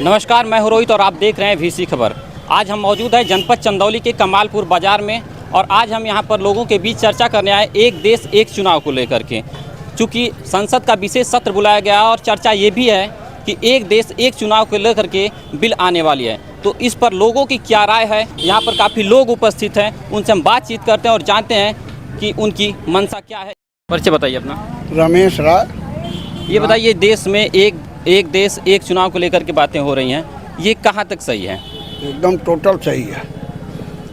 नमस्कार, मैं हूं रोहित और आप देख रहे हैं वीसी खबर। आज हम मौजूद हैं जनपद चंदौली के कमालपुर बाज़ार में और आज हम यहां पर लोगों के बीच चर्चा करने आए एक देश एक चुनाव को लेकर के। चूँकि संसद का विशेष सत्र बुलाया गया और चर्चा ये भी है कि एक देश एक चुनाव को लेकर के बिल आने वाली है, तो इस पर लोगों की क्या राय है। यहाँ पर काफ़ी लोग उपस्थित हैं, उनसे हम बातचीत करते हैं और जानते हैं कि उनकी मंशा क्या है। परिचय बताइए अपना। रमेश राय। ये बताइए, देश में एक देश एक चुनाव को लेकर के बातें हो रही हैं, ये कहाँ तक सही है? एकदम टोटल सही है।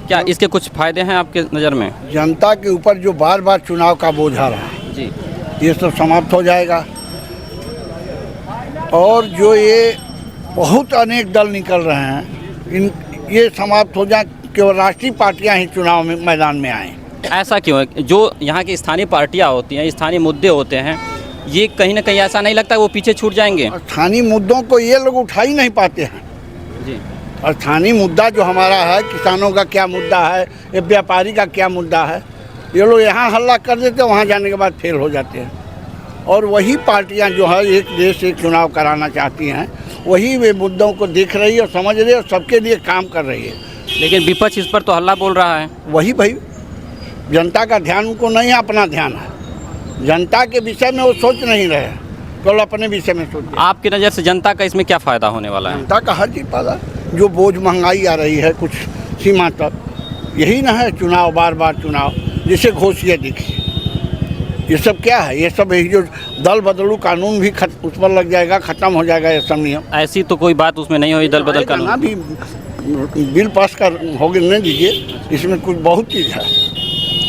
क्या इसके कुछ फायदे हैं आपके नज़र में? जनता के ऊपर जो बार बार चुनाव का बोझ आ रहा है जी, ये सब समाप्त हो जाएगा और जो ये बहुत अनेक दल निकल रहे हैं ये समाप्त हो जाए, केवल राष्ट्रीय पार्टियां ही चुनाव में मैदान में आएँ। ऐसा क्यों है? जो यहाँ की स्थानीय पार्टियाँ होती हैं, स्थानीय मुद्दे होते हैं, ये कहीं ना कहीं ऐसा नहीं लगता वो पीछे छूट जाएंगे? स्थानीय मुद्दों को ये लोग उठा ही नहीं पाते हैं जी। और स्थानीय मुद्दा जो हमारा है, किसानों का क्या मुद्दा है, ये व्यापारी का क्या मुद्दा है, ये लोग यहाँ हल्ला कर देते हैं, वहाँ जाने के बाद फेल हो जाते हैं। और वही पार्टियाँ जो है एक देश एक चुनाव कराना चाहती हैं, वही वे मुद्दों को देख रही है और समझ रही है और सबके लिए काम कर रही है। लेकिन विपक्ष इस पर तो हल्ला बोल रहा है। वही भाई, जनता का ध्यान उनको नहीं है, अपना ध्यान है। जनता के विषय में वो सोच नहीं रहे, केवल अपने विषय में सोच। आपकी नज़र से जनता का इसमें क्या फ़ायदा होने वाला है? जनता का हर चीज़ फायदा, जो बोझ महंगाई आ रही है कुछ सीमा तक, यही ना है चुनाव, बार बार चुनाव, जिसे घोषिया दिखी। ये सब क्या है? ये सब यही जो दल बदलू कानून भी उस पर लग जाएगा, ख़त्म हो जाएगा ये सब नियम। ऐसी तो कोई बात उसमें नहीं हुई, दल बदल कानून भी बिल पास कर हो गए नहीं दीजिए, इसमें कुछ बहुत चीज़ है।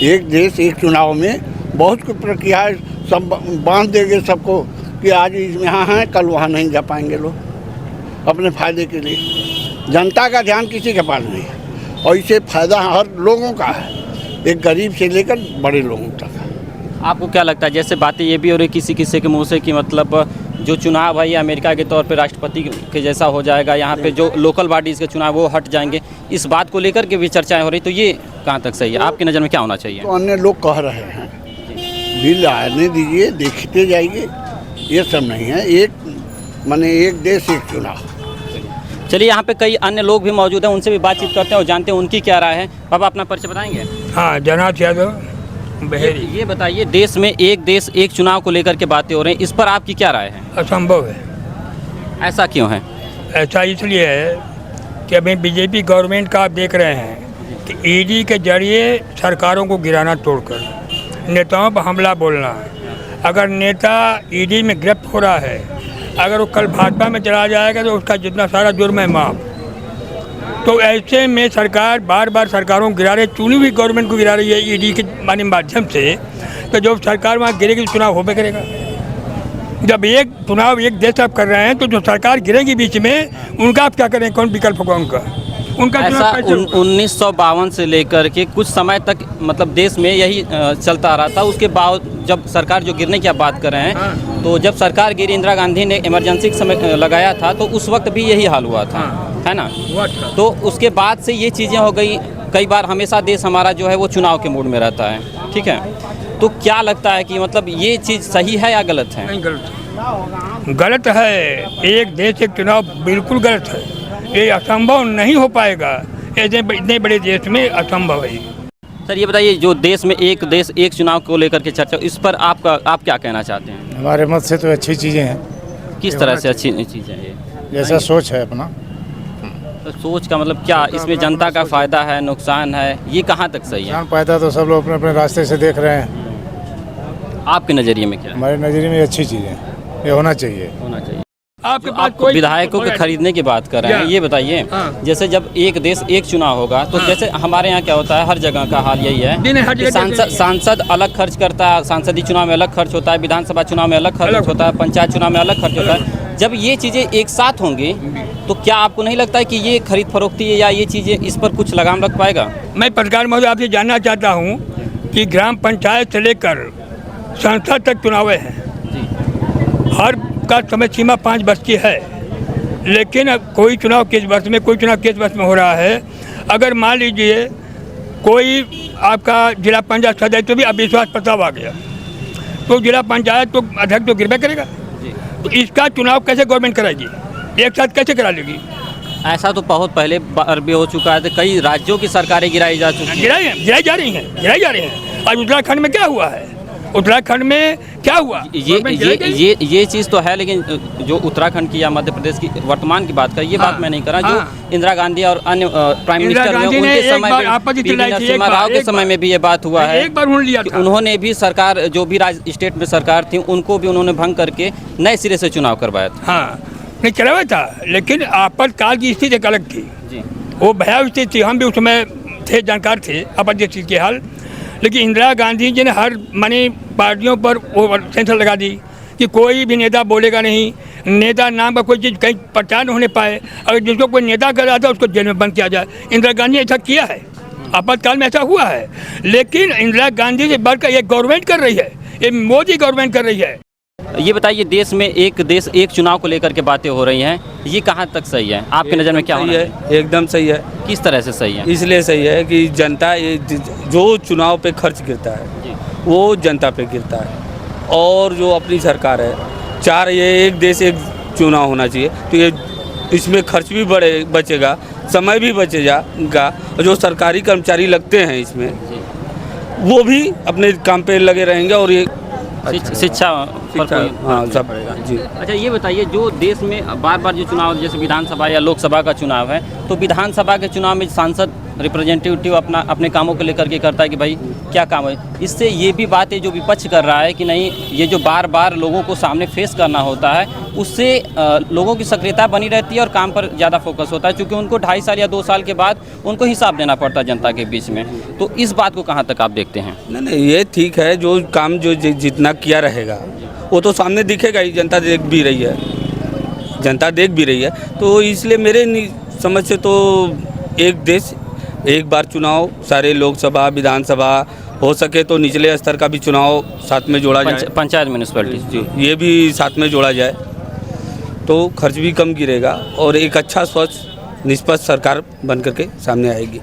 एक देश एक चुनाव में बहुत कुछ प्रक्रिया है, सब बांध देंगे सबको कि आज यहाँ हैं कल वहाँ नहीं जा पाएंगे लोग अपने फ़ायदे के लिए। जनता का ध्यान किसी के पास नहीं है और इसे फ़ायदा हर लोगों का है, एक गरीब से लेकर बड़े लोगों तक। आपको क्या लगता है, जैसे बातें ये भी हो रही किसी किसी के मुंह से कि मतलब जो चुनाव है ये अमेरिका के तौर पे राष्ट्रपति के जैसा हो जाएगा, यहाँ पे जो लोकल बॉडीज़ के चुनाव वो हट जाएंगे, इस बात को लेकर के भी चर्चाएं हो रही, तो ये कहाँ तक सही है? आपकी नज़र में क्या होना चाहिए? तो अन्य लोग कह रहे हैं बिल आने दीजिए, देखते जाइए, ये सब नहीं है। एक माने एक देश एक चुनाव। चलिए, यहाँ पे कई अन्य लोग भी मौजूद हैं, उनसे भी बातचीत करते हैं और जानते हैं उनकी क्या राय है। पापा अपना परिचय बताएंगे? हाँ, जनाब यादव बहेरी। ये बताइए, देश में एक देश एक चुनाव को लेकर के बातें हो रही हैं, इस पर आपकी क्या राय है? असंभव है। ऐसा क्यों है? ऐसा इसलिए है कि अभी बीजेपी गवर्नमेंट का आप देख रहे हैं कि ईडी के जरिए सरकारों को गिराना तोड़कर नेताओं पर हमला बोलना है। अगर नेता ईडी में गिरफ्त हो रहा है, अगर वो कल भाजपा में चला जाएगा तो उसका जितना सारा जुर्म है माफ़। तो ऐसे में सरकार बार बार सरकारों को गिरा रही, चुनी हुई गवर्नमेंट को गिरा रही है ईडी के माध्यम से। तो जो सरकार वहाँ गिरेगी तो चुनाव होबे करेगा। जब एक चुनाव एक देश आप कर रहे हैं तो जो सरकार गिरेगी बीच में, उनका आप क्या करें? कौन विकल्प होगा उनका ऐसा 1952 से लेकर के कुछ समय तक मतलब देश में यही चलता रहा था। उसके बाद जब सरकार जो गिरने की आप बात कर रहे हैं, तो जब सरकार गिरी, इंदिरा गांधी ने इमरजेंसी का समय लगाया था, तो उस वक्त भी यही हाल हुआ था, है ना? तो उसके बाद से ये चीज़ें हो गई। कई बार हमेशा देश हमारा जो है वो चुनाव के मूड में रहता है, ठीक है? तो क्या लगता है कि मतलब ये चीज़ सही है या गलत है? नहीं, गलत है। एक देश एक चुनाव बिल्कुल गलत है। ये असंभव नहीं हो पाएगा, ऐसे इतने बड़े देश में असंभव है। सर ये बताइए, जो देश में एक देश एक चुनाव को लेकर के चर्चा, इस पर आप क्या कहना चाहते हैं? हमारे मत से तो अच्छी चीज़ें हैं। किस तरह से अच्छी चीज़ें हैं ये? जैसा सोच है अपना। तो सोच का मतलब क्या, इसमें जनता का फ़ायदा है, नुकसान है, ये कहाँ तक सही है? नुकसान फायदा तो सब लोग अपने अपने रास्ते से देख रहे हैं। आपके नज़रिए में क्या है? हमारे नज़रिए में अच्छी चीज़ है, ये होना चाहिए। होना चाहिए। आपके पास आप विधायकों के खरीदने की बात कर रहे हैं, ये बताइए, जैसे जब एक देश एक चुनाव होगा तो जैसे हमारे यहाँ क्या होता है, हर जगह का हाल यही है कि सांसद अलग खर्च करता है, सांसदीय चुनाव में अलग खर्च होता है, विधानसभा चुनाव में अलग खर्च होता है, पंचायत चुनाव में अलग खर्च होता है। जब ये चीज़ें एक साथ होंगी तो क्या आपको नहीं लगता है कि ये खरीद फरोख्ती या ये चीज़ें, इस पर कुछ लगाम लग पाएगा? मैं पत्रकार महोदय आपसे जानना चाहता हूँ कि ग्राम पंचायत से लेकर संसद तक चुनाव हैं, हर का समय सीमा 5 वर्ष की है, लेकिन अब कोई चुनाव किस वर्ष में, कोई चुनाव किस वर्ष में हो रहा है। अगर मान लीजिए कोई आपका जिला पंचायत सदस्य तो भी अविश्वास प्रस्ताव आ गया, तो जिला पंचायत तो अध्यक्ष तो गिरबे करेगा। तो इसका चुनाव कैसे गवर्नमेंट कराएगी? एक साथ कैसे गिरा लेगी? ऐसा तो बहुत पहले बार भी हो चुका है, तो कई राज्यों की सरकारें गिराई जा चुकी हैं। गिराई जा रही हैं। आज उत्तराखंड में क्या हुआ है? उत्तराखंड में क्या हुआ? ये चीज़ तो है, लेकिन जो उत्तराखंड की या मध्य प्रदेश की वर्तमान की बात करें, ये बात मैं नहीं कर रहा। जो इंदिरा गांधी और अन्य प्राइम मिनिस्टर हुए उनके समय में, पी.वी. नरसिम्हा राव के समय में भी ये बात हुआ है। एक बार लिया था। उन्होंने भी सरकार, जो भी स्टेट में सरकार थी, उनको भी उन्होंने भंग करके नए सिरे से चुनाव करवाया था। हाँ, नहीं चलाया था, लेकिन आपातकाल की स्थिति एक अलग थी जी। वो भयावह स्थिति थी। हम भी उस समय थे, जानकार थे आपात स्थिति के हाल। लेकिन इंदिरा गांधी जी ने हर मानी पार्टियों पर वो सेंसर लगा दी कि कोई भी नेता बोलेगा नहीं, नेता नाम का कोई चीज़ कहीं प्रचार न होने पाए। अगर जिसको कोई नेता कर रहा था उसको जेल में बंद किया जाए। इंदिरा गांधी ने ऐसा किया है, आपातकाल में ऐसा हुआ है। लेकिन इंदिरा गांधी से बढ़कर ये गवर्नमेंट कर रही है, ये मोदी गवर्नमेंट कर रही है। ये बताइए, देश में एक देश एक चुनाव को लेकर के बातें हो रही हैं, ये कहाँ तक सही है आपके नज़र में? क्या होना है? एकदम सही है। किस तरह से सही है? इसलिए सही है कि जनता जो चुनाव पे खर्च गिरता है वो जनता पे गिरता है। और जो अपनी सरकार है, ये एक देश एक चुनाव होना चाहिए, तो ये इसमें खर्च भी बचेगा, समय भी बचेगा। और जो सरकारी कर्मचारी लगते हैं इसमें, वो भी अपने काम पे लगे रहेंगे और ये शिक्षा हाँ सब जी। अच्छा, ये बताइए, जो देश में बार बार जो चुनाव, जैसे विधानसभा या लोकसभा का चुनाव है, तो विधानसभा के चुनाव में सांसद रिप्रेजेंटेटिव अपने कामों को लेकर के करता है कि भाई क्या काम है। इससे ये भी बात है जो विपक्ष कर रहा है कि नहीं, ये जो बार बार लोगों को सामने फेस करना होता है, उससे लोगों की सक्रियता बनी रहती है और काम पर ज़्यादा फोकस होता है, क्योंकि उनको 2.5 साल या 2 साल के बाद उनको हिसाब देना पड़ता है जनता के बीच में। तो इस बात को कहाँ तक आप देखते हैं? नहीं, ये ठीक है। जो काम जो जितना किया रहेगा वो तो सामने दिखेगा ही, जनता देख भी रही है। तो इसलिए मेरे समझ से तो एक देश एक बार चुनाव, सारे लोकसभा विधानसभा, हो सके तो निचले स्तर का भी चुनाव साथ में जोड़ा जाए, पंचायत म्यूनिसिपैलिटी जी, ये भी साथ में जोड़ा जाए तो खर्च भी कम गिरेगा और एक अच्छा स्वच्छ निष्पक्ष सरकार बन करके सामने आएगी।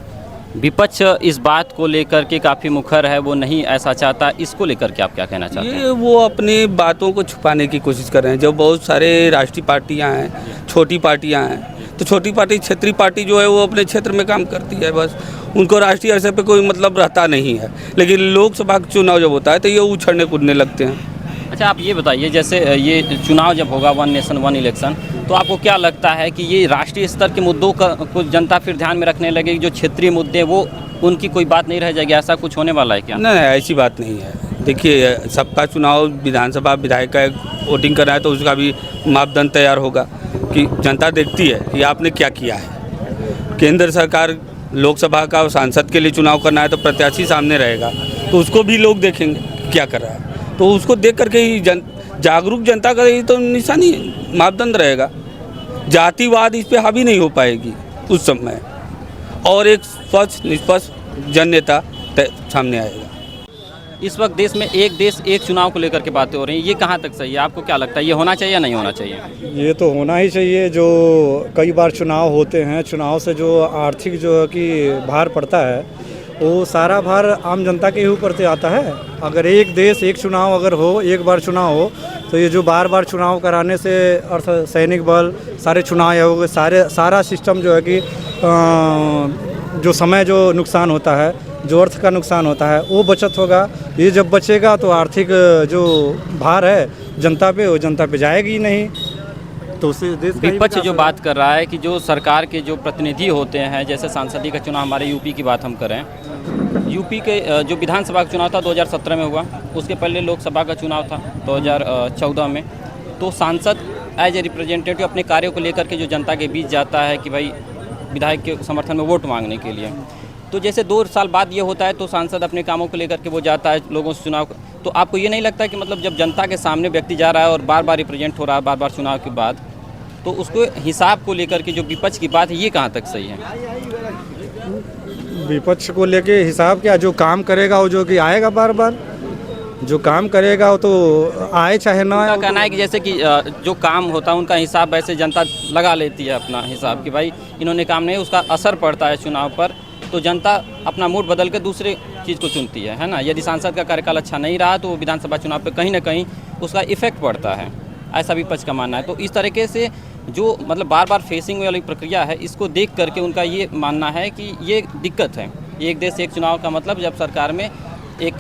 विपक्ष इस बात को लेकर के काफ़ी मुखर है, वो नहीं ऐसा चाहता। इसको लेकर के आप क्या कहना चाहते हैं? ये वो अपनी बातों को छुपाने की कोशिश कर रहे हैं। जो बहुत सारे राष्ट्रीय पार्टियां हैं, छोटी पार्टियां हैं, तो छोटी पार्टी, क्षेत्रीय पार्टी जो है वो अपने क्षेत्र में काम करती है, बस उनको राष्ट्रीय स्तर पे कोई मतलब रहता नहीं है। लेकिन लोकसभा का चुनाव जब होता है तो ये उछड़ने कूदने लगते हैं। अच्छा, आप ये बताइए, जैसे ये चुनाव जब होगा, 1 नेशन 1 इलेक्शन, तो आपको क्या लगता है कि ये राष्ट्रीय स्तर के मुद्दों को जनता फिर ध्यान में रखने लगेगी? जो क्षेत्रीय मुद्दे वो उनकी कोई बात नहीं रह जाएगी, ऐसा कुछ होने वाला है क्या? नहीं, ऐसी बात नहीं है। देखिए, सबका चुनाव, विधानसभा विधायक का वोटिंग करना है तो उसका भी मापदंड तैयार होगा कि जनता देखती है कि आपने क्या किया है। केंद्र सरकार लोकसभा का सांसद के लिए चुनाव करना है तो प्रत्याशी सामने रहेगा, तो उसको भी लोग देखेंगे क्या कर रहा है, तो उसको देख करके ही जागरूक जनता का ही तो निशानी मापदंड रहेगा। जातिवाद इस पे हावी नहीं हो पाएगी उस समय, और एक स्वच्छ निष्पक्ष जन नेता सामने आएगा। इस वक्त देश में एक देश एक चुनाव को लेकर के बातें हो रही हैं, ये कहाँ तक सही है? आपको क्या लगता है, ये होना चाहिए या नहीं होना चाहिए? ये तो होना ही चाहिए। जो कई बार चुनाव होते हैं, चुनाव से जो आर्थिक जो है कि भार पड़ता है, वो सारा भार आम जनता के ही ऊपर से आता है। अगर एक देश एक चुनाव अगर हो, एक बार चुनाव हो, तो ये जो बार बार चुनाव कराने से अर्थ सैनिक बल, सारे चुनाव आयोग, सारा सिस्टम जो है कि जो समय जो नुकसान होता है, जो अर्थ का नुकसान होता है, वो बचत होगा। ये जब बचेगा तो आर्थिक जो भार है जनता पे, वो जनता पे जाएगी ही नहीं। तो उससे देश का विपक्ष जो बात कर रहा है कि जो सरकार के जो प्रतिनिधि होते हैं, जैसे सांसदीय का चुनाव, हमारे यूपी की बात हम करें, यूपी के जो विधानसभा का चुनाव था 2017 में हुआ, उसके पहले लोकसभा का चुनाव था 2014 में, तो सांसद एज ए रिप्रेजेंटेटिव अपने कार्यों को लेकर के जो जनता के बीच जाता है कि भाई विधायक के समर्थन में वोट मांगने के लिए, तो जैसे 2 साल बाद ये होता है तो सांसद अपने कामों को लेकर के वो जाता है लोगों से चुनाव। तो आपको ये नहीं लगता कि मतलब जब जनता के सामने व्यक्ति जा रहा है और बार बार रिप्रेजेंट हो रहा है, बार बार चुनाव के बाद, तो उसको हिसाब को लेकर के जो विपक्ष की बात है, ये कहाँ तक सही है? विपक्ष को लेके हिसाब क्या, जो काम करेगा वो जो कि आएगा, बार बार जो काम करेगा वो तो आए चाहे ना आए। कहना है कि जैसे कि जो काम होता है उनका हिसाब वैसे जनता लगा लेती है अपना हिसाब कि भाई इन्होंने काम नहीं, उसका असर पड़ता है चुनाव पर, तो जनता अपना मूड बदल के दूसरे चीज़ को चुनती है ना। यदि सांसद का कार्यकाल अच्छा नहीं रहा तो विधानसभा चुनाव पर कहीं ना कहीं उसका इफेक्ट पड़ता है, ऐसा विपक्ष का मानना है। तो इस तरीके से जो मतलब बार बार फेसिंग वाली प्रक्रिया है, इसको देख करके उनका ये मानना है कि ये दिक्कत है। एक देश एक चुनाव का मतलब जब सरकार में एक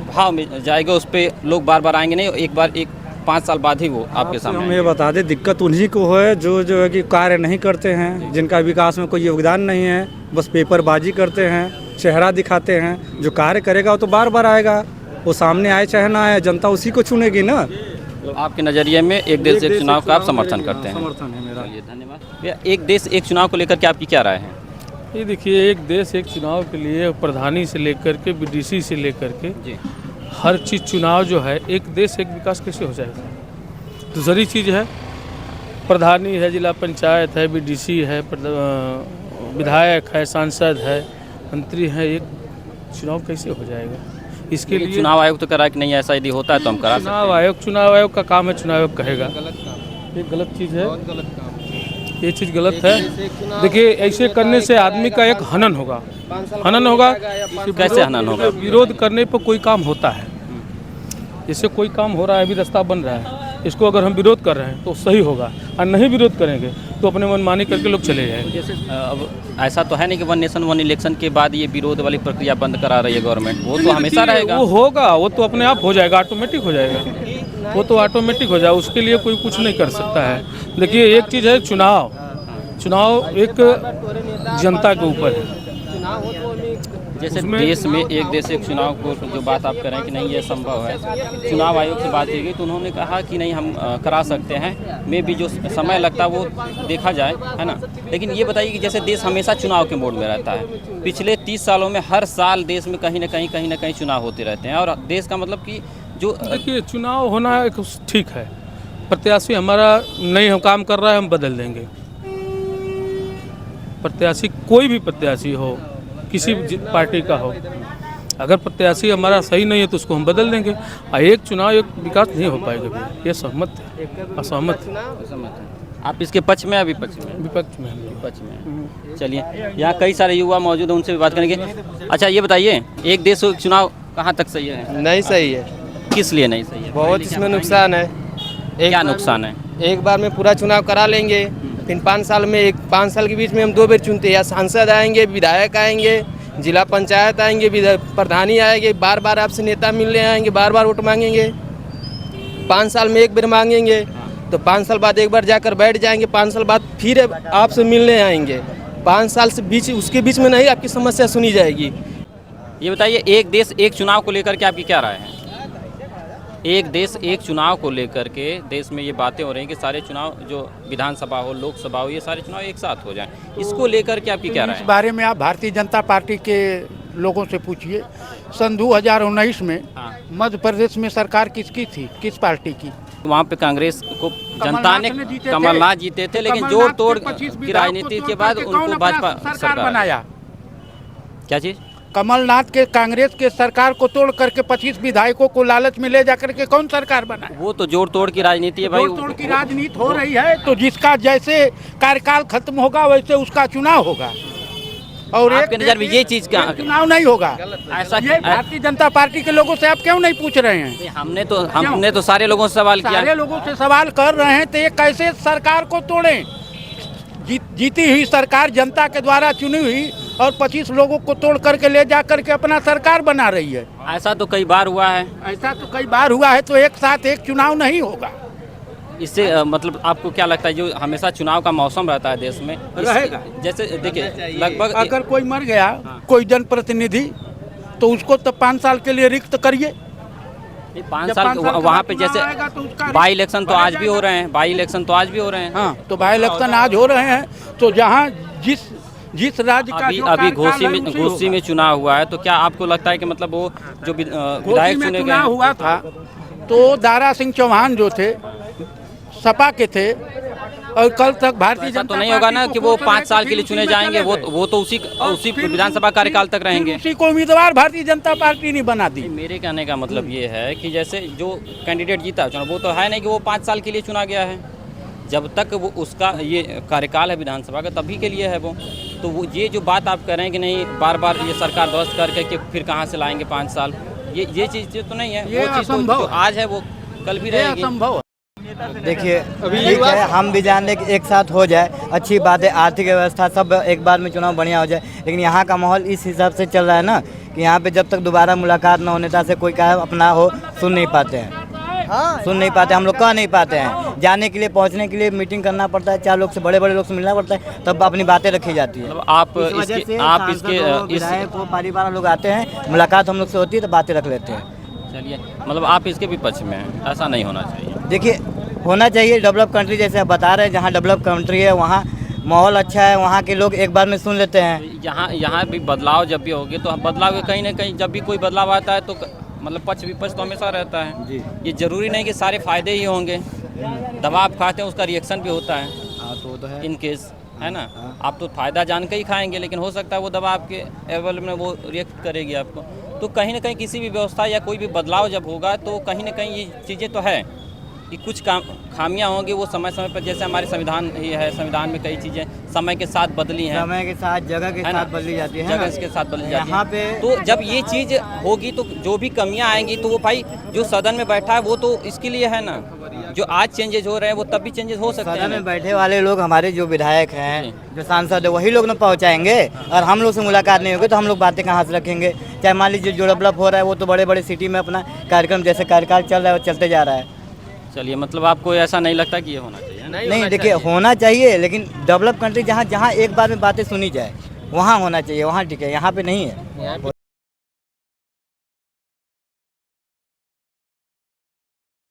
भाव में जाएगा, उस पर लोग बार बार आएंगे नहीं, एक बार 5 साल बाद ही वो आपके सामने। हम ये बता दें, दिक्कत उन्हीं को है जो है कि कार्य नहीं करते हैं, जिनका विकास में कोई योगदान नहीं है, बस पेपरबाजी करते हैं, चेहरा दिखाते हैं। जो कार्य करेगा वो तो बार बार आएगा, वो सामने आए चाहे ना आए, जनता उसी को चुनेगी ना। तो आपके नज़रिए में एक देश एक चुनाव का आप समर्थन करते हैं? समर्थन है मेरा। चलिए, धन्यवाद भैया। एक देश एक चुनाव को लेकर के आपकी क्या राय है? ये देखिए, एक देश एक चुनाव के लिए प्रधानी से लेकर के बीडीसी से लेकर के जी, हर चीज़ चुनाव जो है, एक देश एक विकास कैसे हो जाएगा। दूसरी चीज़ है, प्रधानी है, जिला पंचायत है, बीडीसी है, विधायक है, सांसद है, मंत्री है, एक चुनाव कैसे हो जाएगा। इसके लिए चुनाव आयोग तो करा कि नहीं, ऐसा यदि होता है तो हम करा सकते हैं। चुनाव आयोग का काम है, चुनाव आयोग कहेगा। ये गलत चीज़ है, ये चीज़ गलत है। देखिए, ऐसे करने से आदमी का एक हनन होगा। कैसे हनन होगा? विरोध करने पर कोई काम होता है। जैसे कोई काम हो रहा है, अभी रास्ता बन रहा है, इसको अगर हम विरोध कर रहे हैं तो सही होगा, और नहीं विरोध करेंगे तो अपने मनमानी करके लोग चले जाएंगे। जैसे अब ऐसा तो है नहीं कि वन नेशन वन इलेक्शन के बाद ये विरोध वाली प्रक्रिया बंद करा रही है गवर्नमेंट, वो तो हमेशा रहेगा। वो होगा, वो तो अपने आप हो जाएगा, ऑटोमेटिक हो जाएगा, वो तो ऑटोमेटिक हो जाएगा, उसके लिए कोई कुछ नहीं कर सकता है। देखिए, एक चीज़ है, चुनाव एक जनता के ऊपर है। जैसे देश में एक देश एक चुनाव को जो बात आप कर रहे हैं कि नहीं ये संभव है, चुनाव आयोग से बात की गई तो उन्होंने कहा कि नहीं हम करा सकते हैं, में भी जो समय लगता है वो देखा जाए, है ना। लेकिन ये बताइए कि जैसे देश हमेशा चुनाव के मोड में रहता है, पिछले 30 सालों में हर साल देश में कहीं ना कहीं चुनाव होते रहते हैं, और देश का मतलब कि जो देखिए, चुनाव होना एक ठीक है, प्रत्याशी हमारा नहीं हम काम कर रहा है, हम बदल देंगे। प्रत्याशी कोई भी प्रत्याशी हो, किसी भी पार्टी का हो, अगर प्रत्याशी हमारा सही नहीं है तो उसको हम बदल देंगे। एक चुनाव एक विकास नहीं हो पाएगा भैया, ये सहमत है, असहमत है। आप इसके पक्ष में, अभी पक्ष में, विपक्ष में हम पक्ष में। चलिए, यहाँ कई सारे युवा मौजूद हैं, उनसे भी बात करेंगे। अच्छा, ये बताइए, एक देश एक चुनाव कहाँ तक सही है? नहीं सही है, किस लिए नहीं सही है? बहुत इसमें नुकसान है। क्या नुकसान है? एक बार में पूरा चुनाव करा लेंगे, फिर 5 साल में 5 साल के बीच में हम 2 बार चुनते हैं, या सांसद आएंगे, विधायक आएंगे, जिला पंचायत आएंगे, प्रधानी आएंगे, बार बार आपसे नेता मिलने आएंगे, बार बार वोट मांगेंगे। 5 साल में एक बार मांगेंगे तो 5 साल बाद एक बार जाकर बैठ जाएंगे, 5 साल बाद फिर आपसे मिलने आएंगे। 5 साल से उसके बीच में नहीं आपकी समस्या सुनी जाएगी। ये बताइए, एक देश एक चुनाव को लेकर के आपकी क्या राय है? एक देश एक चुनाव को लेकर के देश में ये बातें हो रही हैं कि सारे चुनाव, जो विधानसभा हो, लोकसभा हो, ये सारे चुनाव एक साथ हो जाएं, इसको लेकर के आपकी क्या राय इस है? बारे में आप भारतीय जनता पार्टी के लोगों से पूछिए। सन 2019 में हाँ। मध्य प्रदेश में सरकार किसकी थी, किस पार्टी की? वहाँ पे कांग्रेस को जनता ने, कमलनाथ जीते थे, लेकिन जोड़ तोड़ की राजनीति के बाद उनको भाजपा सरकार बनाया। क्या चीज़? कमलनाथ के कांग्रेस के सरकार को तोड़ करके 25 विधायकों को लालच में ले जाकर के कौन सरकार बनाए? वो तो जोड़ तोड़ की राजनीति है भाई। जोड़ तोड़ की राजनीति हो रही है, तो जिसका जैसे कार्यकाल खत्म होगा वैसे उसका चुनाव होगा, और आपके नज़र में ये चीज़ क्या चुनाव नहीं होगा। ऐसा? ये भारतीय जनता पार्टी के लोगों से आप क्यों नहीं पूछ रहे हैं? हमने तो सारे लोगों से सवाल किया। सारे लोगों से सवाल कर रहे हैं, तो ये कैसे सरकार को तोड़ें? जीती हुई सरकार, जनता के द्वारा चुनी हुई, और 25 लोगों को तोड़ करके ले जा करके अपना सरकार बना रही है। ऐसा तो कई बार हुआ है। ऐसा तो कई बार हुआ है, तो एक साथ एक चुनाव नहीं होगा। इससे मतलब आपको क्या लगता है, जो हमेशा चुनाव का मौसम रहता है देश में, रहेगा। जैसे देखिए, लगभग अगर कोई मर गया, कोई जनप्रतिनिधि, तो उसको तो 5 साल के लिए रिक्त करिए। 5 साल वहाँ पे जैसे बाई इलेक्शन तो आज भी हो रहे हैं, हाँ, तो बाई इलेक्शन आज हो रहे हैं, तो जहाँ जिस राज्य का अभी घोसी में चुनाव हुआ है, तो क्या आपको लगता है कि मतलब वो जो विधायक चुने गए हुआ था, तो दारा सिंह चौहान जो थे सपा के थे, और कल तक भारतीय जनता तो नहीं होगा ना कि वो 5 साल के लिए चुने जाएंगे, वो तो उसी विधानसभा कार्यकाल तक रहेंगे। उसी को उम्मीदवार भारतीय जनता पार्टी नहीं बना दी। मेरे कहने का मतलब ये है कि जैसे जो कैंडिडेट जीता चुनाव, वो तो है नहीं कि वो 5 साल के लिए चुना गया है, जब तक वो उसका ये कार्यकाल है विधानसभा का, तभी के लिए है वो। तो वो ये जो बात आप कह रहे हैं कि नहीं बार बार ये सरकार ध्वस्त करके कि फिर कहाँ से लाएंगे 5 साल, ये चीज़ तो नहीं है। वो चीज़ तो आज है वो कल भी रहेगी। असंभव। देखिए ठीक है, हम भी जान लें कि एक साथ हो जाए, अच्छी बात है, आर्थिक व्यवस्था सब एक बार में चुनाव बढ़िया हो जाए, लेकिन यहाँ का माहौल इस हिसाब से चल रहा है ना कि यहाँ पे जब तक दोबारा मुलाकात ना हो, नेता से कोई कहे अपना हो, सुन नहीं पाते हैं, सुन नहीं पाते, हम लोग कह नहीं पाते हैं। जाने के लिए, पहुँचने के लिए मीटिंग करना पड़ता है, 4 लोग से, बड़े बड़े लोग से मिलना पड़ता है, तब अपनी बातें रखी जाती है। मतलब आप इस वजह इसके से आप सांसद इसके हो, विधायक हो, परिवार लोग आते हैं, मुलाकात हम लोग से होती है तो बातें रख लेते हैं। चलिए, मतलब आप इसके विपक्ष में हैं, ऐसा नहीं होना चाहिए। देखिए होना चाहिए, डेवलप कंट्री जैसे आप बता रहे हैं, जहाँ डेवलप कंट्री है वहाँ माहौल अच्छा है, वहाँ के लोग एक बार में सुन लेते हैं। यहाँ भी बदलाव जब भी होगी तो बदलाव के कहीं ना कहीं जब भी कोई बदलाव आता है तो मतलब पक्ष विपक्ष तो हमेशा रहता है जी। ये जरूरी नहीं कि सारे फायदे ही होंगे, दबाव खाते हैं उसका रिएक्शन भी होता है। हाँ तो वो है इन केस है ना, आप तो फायदा जान के ही खाएंगे, लेकिन हो सकता है वो दवा आपके एवल में वो रिएक्ट करेगी आपको। तो कहीं ना कहीं किसी भी व्यवस्था या कोई भी बदलाव जब होगा तो कहीं ना कहीं ये चीज़ें तो है कि कुछ खामियां होंगी, वो समय समय पर, जैसे हमारे संविधान ही है, संविधान में कई चीज़ें समय के साथ बदली हैं, समय के साथ, जगह के साथ बदली जाती है, जगह के साथ बदली जाती है। यहाँ पे तो जब ये चीज़ होगी तो जो भी कमियां आएंगी तो वो भाई जो सदन में बैठा है वो तो इसके लिए है ना, जो आज चेंजेस हो रहे हैं वो तब भी चेंजेस हो सकते हैं। सदन में बैठे वाले लोग हमारे जो विधायक हैं, जो सांसद है, वही लोग ना पहुँचाएंगे, और हम लोग से मुलाकात नहीं होगी तो हम लोग बातें कहाँ से रखेंगे। चाहे मान लीजिए जो डेवलप हो रहा है वो तो बड़े बड़े सिटी में अपना कार्यक्रम जैसे कार्यकाल चल रहा है वो चलते जा रहा है। चलिए, मतलब आपको ऐसा नहीं लगता कि ये होना चाहिए? नहीं देखिए होना चाहिए, लेकिन डेवलप कंट्री जहाँ जहाँ एक बार में बातें सुनी जाए वहाँ होना चाहिए, वहाँ ठीक है, यहाँ पे नहीं है।